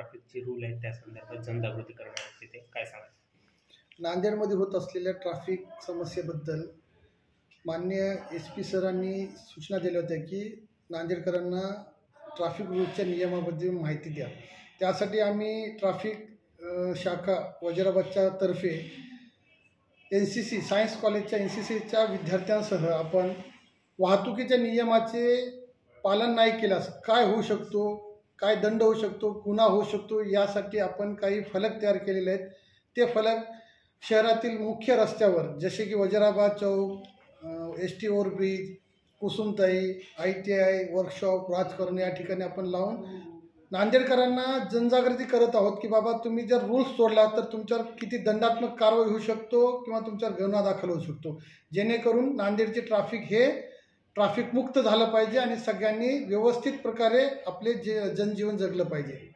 ट्रॅफिकचे rule आहेत त्या संदर्भात जनजागृती करणार आहेत तिथे, काय सांगाल? नांदेडमध्ये होत असलेल्या ट्रॅफिक समस्येबद्दल माननीय SP सरांनी सूचना दिल्या होत्या की नांदेडकरांना ट्रॅफिक रूल्सच्या नियमाबद्दल माहिती द्या. त्यासाठी आम्ही ट्रॅफिक शाखा वजिराबादच्या तर्फे NCC सायन्स कॉलेजच्या NCCच्या विद्यार्थ्यांसह आपण वाहतुकीच्या नियमाचे पालन नाही केल्यास काय होऊ शकतो, काय दंड होऊ शकतो, गुन्हा होऊ शकतो, यासाठी आपण काही फलक तयार केलेले आहेत. ते फलक शहरातील मुख्य रस्त्यावर जसे की वजिराबाद चौक, ST overbridge, Kusumtai, ITI workshop, Rajkaran या ठिकाणी आपण लावून नांदेडकरांना जनजागृती करत आहोत की बाबा तुम्ही जर रूल्स तोडला तर तुमच्यावर किती दंडात्मक कारवाई होऊ शकतो किंवा तुमच्यावर गुन्हा दाखल होऊ शकतो, जेणेकरून नांदेडचे ट्रॅफिक हे ट्रॅफिक मुक्त झालं पाहिजे आणि सगळ्यांनी व्यवस्थित प्रकारे आपले जनजीवन जगलं पाहिजे.